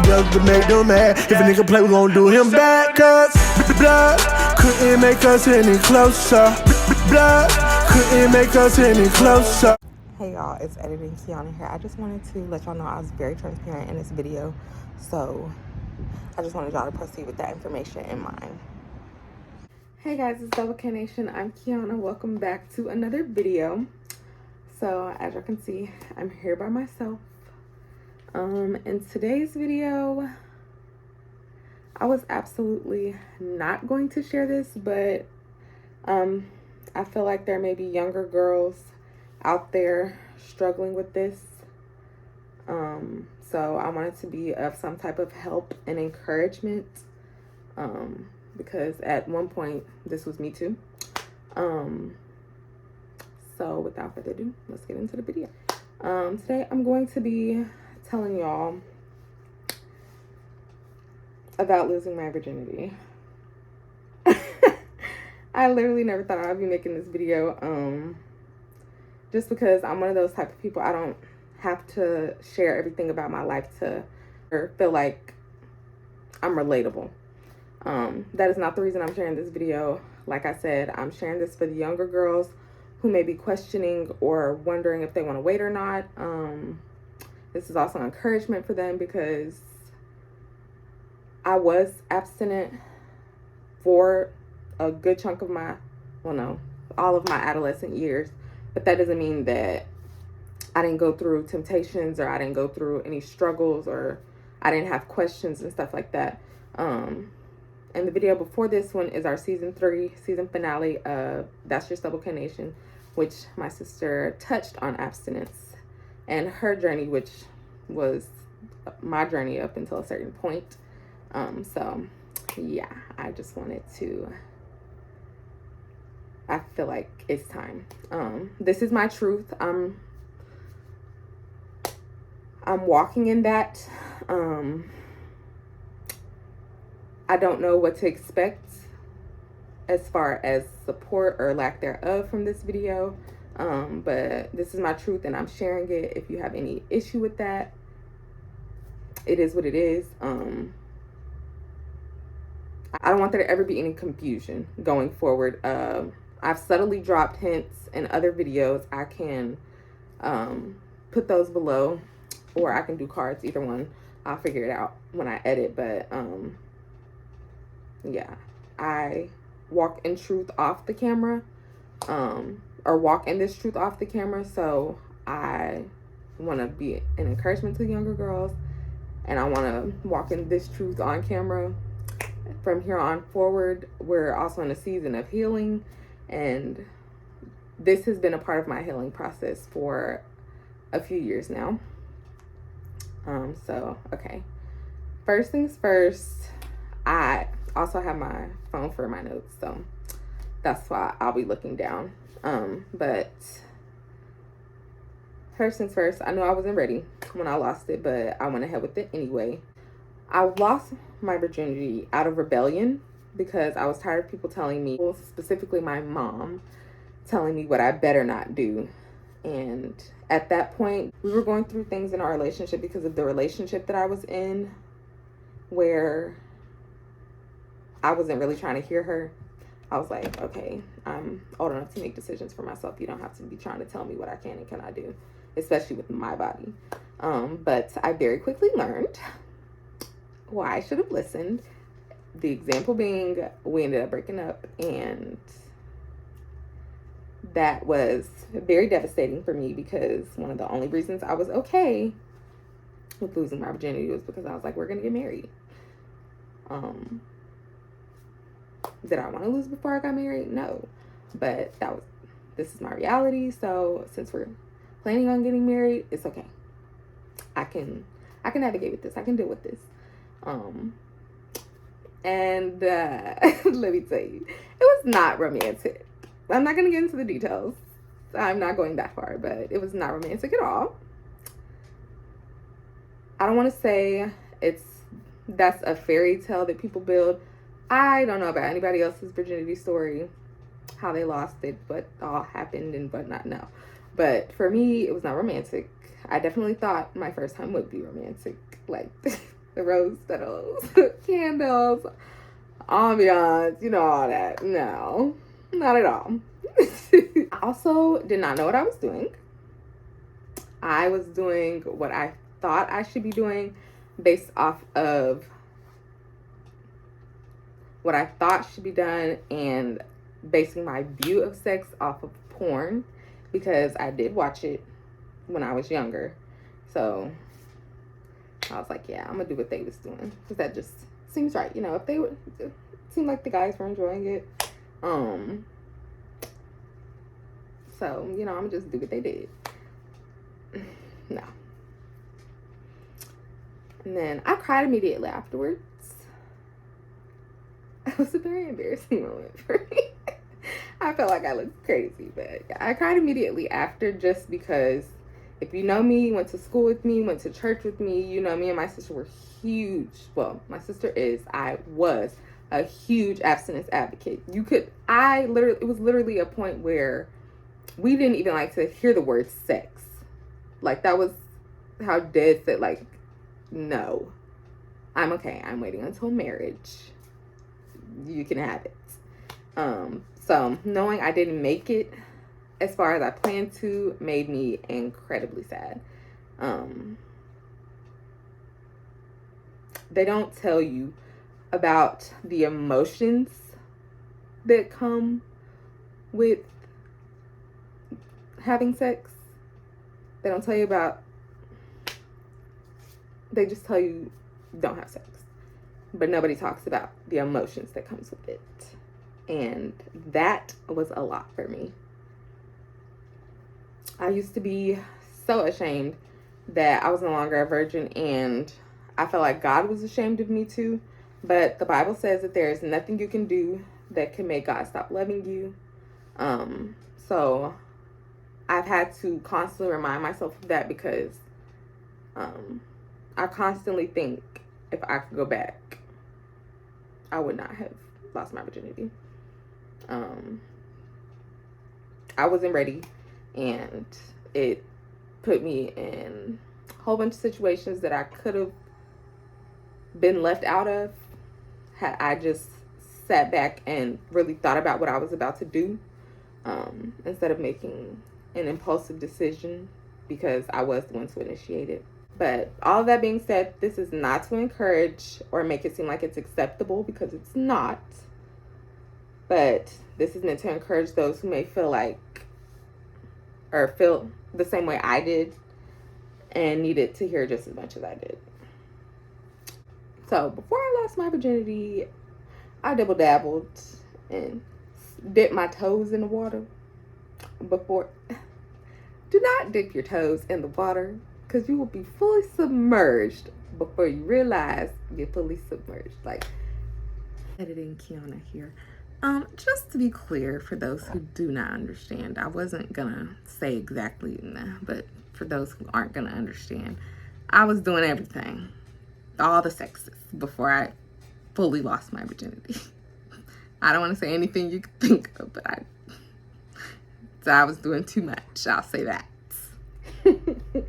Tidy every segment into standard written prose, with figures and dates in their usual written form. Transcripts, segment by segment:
together to make them mad. If a nigga play, we gon' do him bad. Cause blood couldn't make us any closer. Blood couldn't make us any closer. Hey y'all, it's Editing Kiana here. I just wanted to let y'all know I was very transparent in this video. So I just wanted y'all to proceed with that information in mind. Hey guys, it's Double K Nation. I'm Kiana. Welcome back to another video. So as you can see, I'm here by myself. In today's video, I was absolutely not going to share this, but I feel like there may be younger girls out there struggling with this. So I wanted to be of some type of help and encouragement, because at one point this was me too. So without further ado, let's get into the video. Today I'm going to be telling y'all about losing my virginity. I literally never thought I'd be making this video, just because I'm one of those type of people. I don't have to share everything about my life to feel like I'm relatable. That is not the reason I'm sharing this video. Like I said, I'm sharing this for the younger girls who may be questioning or wondering if they want to wait or not. This is also encouragement for them because I was abstinent for a good chunk of my, well, no, all of my adolescent years. But that doesn't mean that I didn't go through temptations or I didn't go through any struggles or I didn't have questions and stuff like that. And the video before this one is our season 3 season finale of That's Just Double K Nation, which my sister touched on abstinence and her journey, which was my journey up until a certain point. So yeah, I just wanted to, I feel like it's time. This is my truth. I'm walking in that. I don't know what to expect as far as support or lack thereof from this video. But this is my truth and I'm sharing it. If you have any issue with that, it is what it is. I don't want there to ever be any confusion going forward. I've subtly dropped hints in other videos. I can put those below, or I can do cards, either one. I'll figure it out when I edit. But yeah, I walk in truth off the camera, or walk in this truth off the camera. So I want to be an encouragement to the younger girls, and I want to walk in this truth on camera. From here on forward, we're also in a season of healing, and this has been a part of my healing process for a few years now. So okay, first things first, I also have my phone for my notes, so that's why I'll be looking down. But first things first, I know I wasn't ready when I lost it, but I went ahead with it anyway. I lost my virginity out of rebellion because I was tired of people telling me, well, specifically my mom, telling me what I better not do. And at that point, we were going through things in our relationship because of the relationship that I was in, where I wasn't really trying to hear her. I was like, okay, I'm old enough to make decisions for myself. You don't have to be trying to tell me what I can and cannot do, especially with my body. But I very quickly learned why I should have listened. The example being, we ended up breaking up, and that was very devastating for me because one of the only reasons I was okay with losing my virginity was because I was like, we're gonna get married. Did I want to lose before I got married? No, but this is my reality. So since we're planning on getting married, it's okay. I can navigate with this. I can deal with this. And let me tell you, it was not romantic. I'm not gonna get into the details. I'm not going that far, but it was not romantic at all. I don't want to say that's a fairy tale that people build. I don't know about anybody else's virginity story, how they lost it, what all happened and whatnot. No, but for me, it was not romantic. I definitely thought my first time would be romantic. Like, the rose petals, candles, ambiance, you know, all that. No, not at all. I also did not know what I was doing. I was doing what I thought I should be doing based off of what I thought should be done and basing my view of sex off of porn, because I did watch it when I was younger. So I was like, yeah, I'm gonna do what they was doing, because that just seems right. You know, if they would, it seemed like the guys were enjoying it. So, you know, I'm gonna just do what they did. No. And then I cried immediately afterwards. It was a very embarrassing moment for me. I felt like I looked crazy, but yeah, I cried immediately after, just because if you know me, went to school with me, went to church with me, you know, me and my sister were huge. Well, my sister is, I was a huge abstinence advocate. It was literally a point where we didn't even like to hear the word sex. Like, that was how dead set, like, no, I'm okay. I'm waiting until marriage. You can have it. So knowing I didn't make it as far as I planned to made me incredibly sad. They don't tell you about the emotions that come with having sex. They don't tell you about, they just tell you don't have sex. But nobody talks about the emotions that comes with it. And that was a lot for me. I used to be so ashamed that I was no longer a virgin, and I felt like God was ashamed of me too. But the Bible says that there is nothing you can do that can make God stop loving you. So I've had to constantly remind myself of that, because I constantly think if I could go back, I would not have lost my virginity. I wasn't ready, and it put me in a whole bunch of situations that I could have been left out of had I just sat back and really thought about what I was about to do, instead of making an impulsive decision, because I was the one to initiate it. But all of that being said, this is not to encourage or make it seem like it's acceptable, because it's not. But this is meant to encourage those who may feel like, or feel the same way I did, and needed to hear just as much as I did. So before I lost my virginity, I dabbled and dipped my toes in the water. Do not dip your toes in the water, because you will be fully submerged before you realize you're fully submerged. Like, editing Kiana here. Just to be clear, for those who do not understand, I wasn't gonna say exactly, but for those who aren't gonna understand, I was doing everything, all the sexes, before I fully lost my virginity. I don't want to say anything you could think of, but I was doing too much. I'll say that. You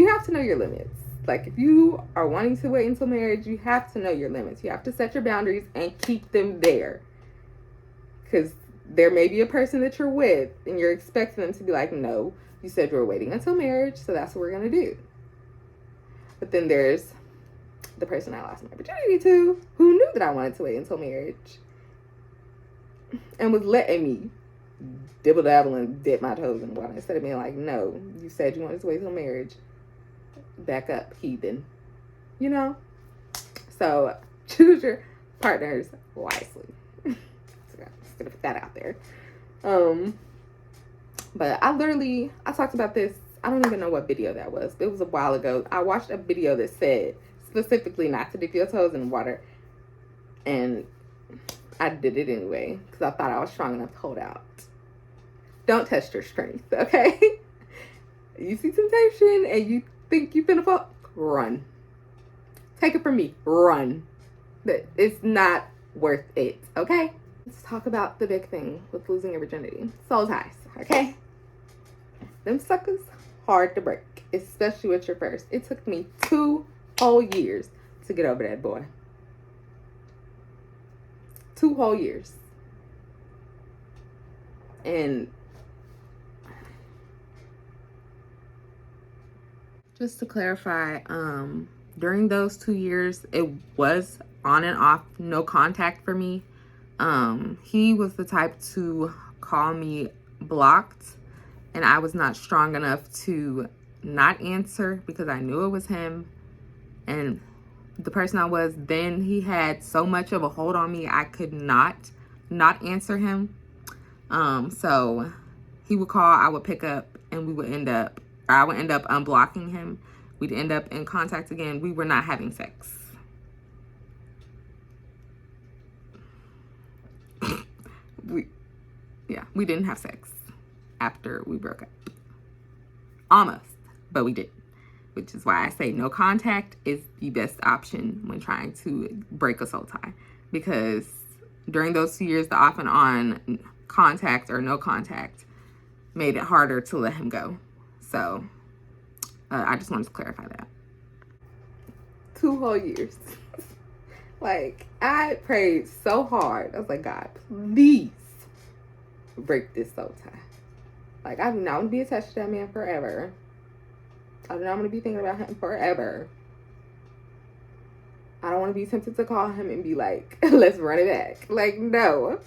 have to know your limits. Like, if you are wanting to wait until marriage, you have to know your limits. You have to set your boundaries and keep them there. Because there may be a person that you're with and you're expecting them to be like, no, you said you were waiting until marriage, so that's what we're going to do. But then there's the person I lost my virginity to, who knew that I wanted to wait until marriage and was letting me dibble dabble and dip my toes in the water, instead of being like, no, you said you wanted to wait till marriage. Back up, heathen. You know? So choose your partners wisely. So I'm just gonna put that out there. But I talked about this, I don't even know what video that was. It was a while ago. I watched a video that said specifically not to dip your toes in water, and I did it anyway because I thought I was strong enough to hold out. Don't test your strength, okay? You see temptation and you think you've been a fall, run. Take it from me, run. It's not worth it, okay? Let's talk about the big thing with losing your virginity. Soul ties, okay? Them suckers, hard to break. especially with your first. It took me 2 whole years to get over that boy. 2 whole years. And just to clarify, during those 2 years, it was on and off, no contact for me. He was the type to call me blocked, and I was not strong enough to not answer because I knew it was him. And the person I was then, he had so much of a hold on me, I could not answer him. So he would call, I would pick up, and I would end up unblocking him. We'd end up in contact again. We were not having sex. We didn't have sex after we broke up. Almost, but we didn't. Which is why I say no contact is the best option when trying to break a soul tie. Because during those 2 years, the off and on contact or no contact made it harder to let him go. So I just wanted to clarify that. 2 whole years. Like, I prayed so hard. I was like, God, please break this soul tie. Like, I do not want to be attached to that man forever. I do not want to be thinking about him forever. I don't want to be tempted to call him and be like, let's run it back. Like, no.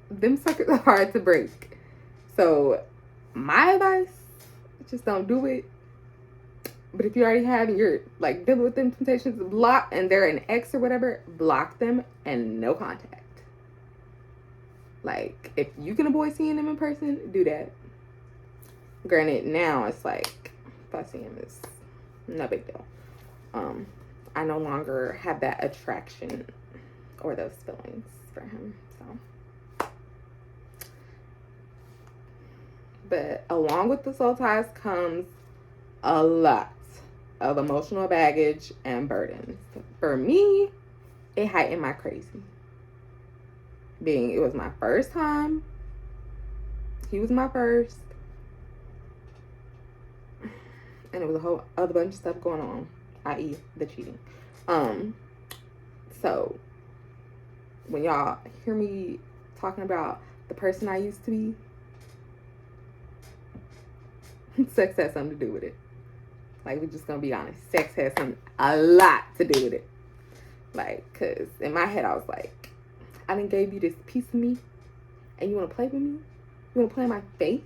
Them suckers are hard to break. So, my advice, just don't do it. But if you already have and you're like dealing with them temptations, block, and they're an ex or whatever, block them and no contact. Like, if you can avoid seeing them in person, do that. Granted, now it's like, if I see him, it's no big deal. I no longer have that attraction or those feelings for him. So, but along with the soul ties comes a lot of emotional baggage and burdens. For me, it heightened my crazy. Being it was my first time, he was my first, and it was a whole other bunch of stuff going on, i.e. the cheating. So when y'all hear me talking about the person I used to be, sex has something to do with it. Like, we're just gonna be honest. Sex has a lot to do with it. Like, cause in my head I was like, I done gave you this piece of me, and you wanna play with me? You wanna play in my face?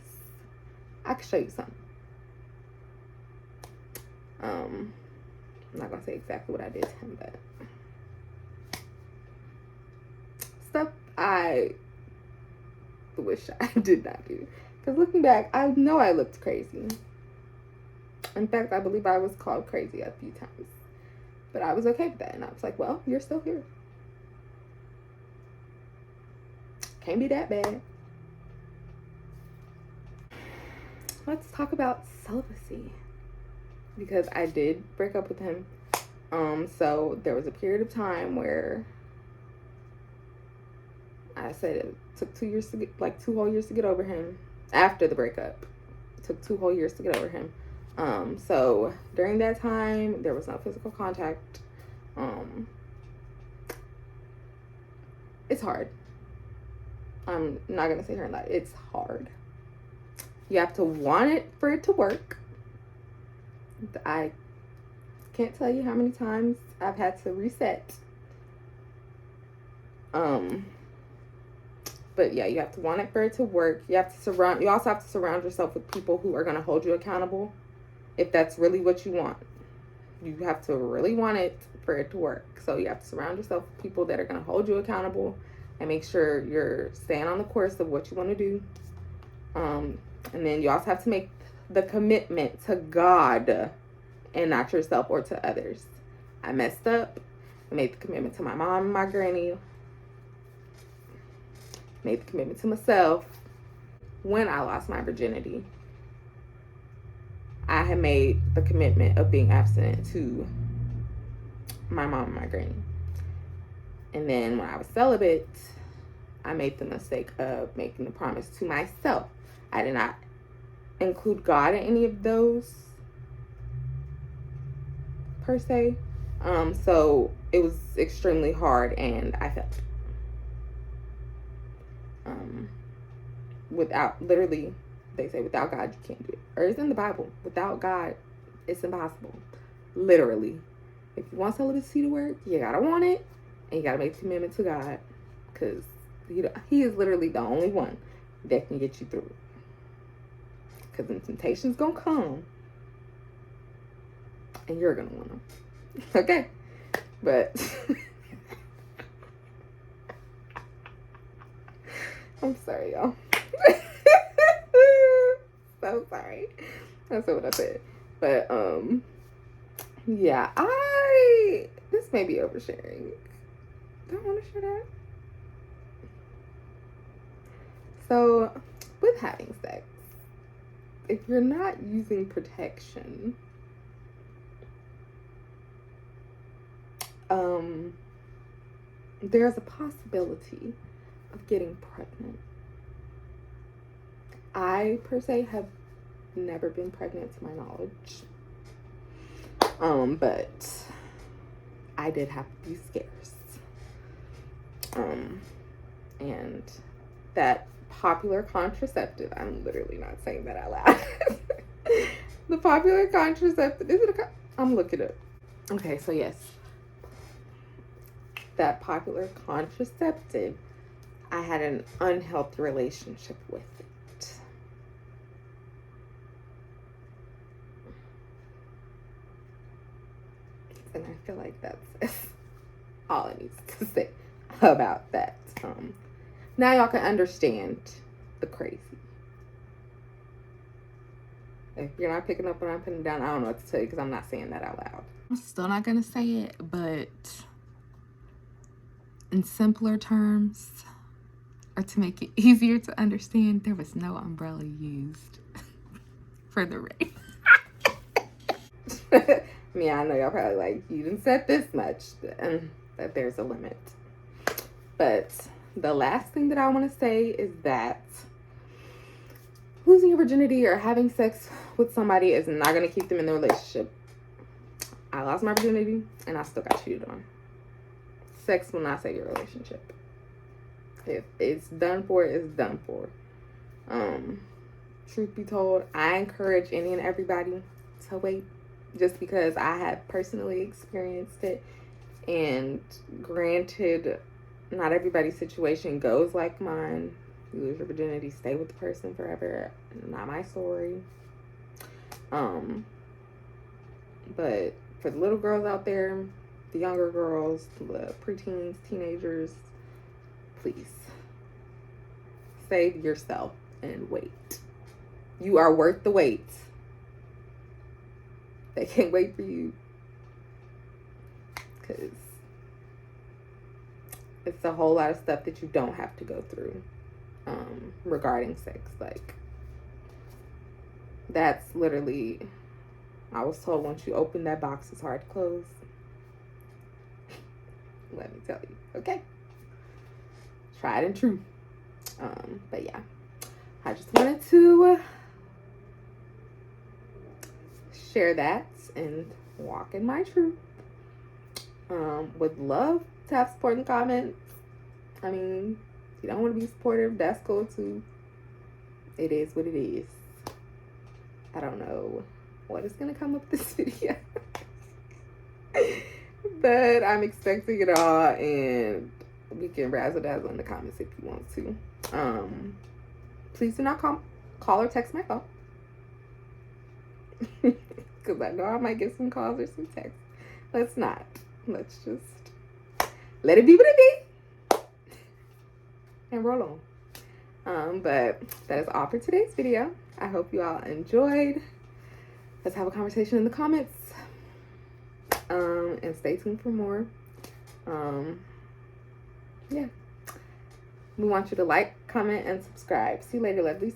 I can show you something. I'm not gonna say exactly what I did to him, but stuff I wish I did not do. Because looking back, I know I looked crazy. In fact, I believe I was called crazy a few times. But I was okay with that. And I was like, well, you're still here. Can't be that bad. Let's talk about celibacy. Because I did break up with him. So there was a period of time where I said it took 2 years to get, like 2 whole years to get over him. After the breakup, it took 2 whole years to get over him. So during that time, there was no physical contact. It's hard. I'm not gonna sit here and lie. It's hard. You have to want it for it to work. I can't tell you how many times I've had to reset. But yeah, you have to want it for it to work. You also have to surround yourself with people who are going to hold you accountable. If that's really what you want, you have to really want it for it to work. So you have to surround yourself with people that are going to hold you accountable and make sure you're staying on the course of what you want to do. And then you also have to make the commitment to God and not yourself or to others. I messed up. I made the commitment to my mom and my granny. Made the commitment to myself. When I lost my virginity, I had made the commitment of being abstinent to my mom and my granny. And then when I was celibate, I made the mistake of making the promise to myself. I did not include God in any of those per se. So it was extremely hard, and I felt without, literally, they say without God you can't do it, or it's in the Bible, without God it's impossible, literally. If you want celibacy to work, you gotta want it, and you gotta make a commitment to God, because he is literally the only one that can get you through it. Because the temptation's gonna come, and you're gonna want them. Okay? But I'm sorry, y'all. So sorry. That's not what I said. But yeah, this may be oversharing. Don't want to share that. So with having sex, if you're not using protection, there's a possibility of getting pregnant. I, per se, have never been pregnant to my knowledge. But I did have to be scarce. And that popular contraceptive, I'm literally not saying that out loud. The popular contraceptive, I'm looking up. Okay, so yes. That popular contraceptive, I had an unhealthy relationship with it. And I feel like that's all I need to say about that. Now y'all can understand the crazy. If you're not picking up what I'm putting down, I don't know what to tell you, because I'm not saying that out loud. I'm still not going to say it, but in simpler terms, or to make it easier to understand, there was no umbrella used for the rain. I mean, I know y'all probably like, you didn't set this much, that there's a limit. But the last thing that I want to say is that losing your virginity or having sex with somebody is not going to keep them in the relationship. I lost my virginity and I still got cheated on. Sex will not save your relationship. If it's done for, it's done for. Truth be told, I encourage any and everybody to wait, just because I have personally experienced it. And granted, not everybody's situation goes like mine. You lose your virginity, stay with the person forever. Not my story. But for the little girls out there, the younger girls, the preteens, teenagers, please save yourself and wait. You are worth the wait. They can't wait for you, because it's a whole lot of stuff that you don't have to go through regarding sex. Like, that's literally, I was told, once you open that box, it's hard to close. Let me tell you. Okay, tried and true. But yeah, I just wanted to share that and walk in my truth. Would love to have support in comments. I mean, if you don't want to be supportive, that's cool too. It is what it is. I don't know what is going to come with this video. But I'm expecting it all, and we can razzle dazzle in the comments if you want to. Please do not call or text my phone. Because I know I might get some calls or some texts. Let's not. Let's just let it be what it be and roll on. But that is all for today's video. I hope you all enjoyed. Let's have a conversation in the comments. And stay tuned for more. Yeah. We want you to like, comment, and subscribe. See you later, lovelies.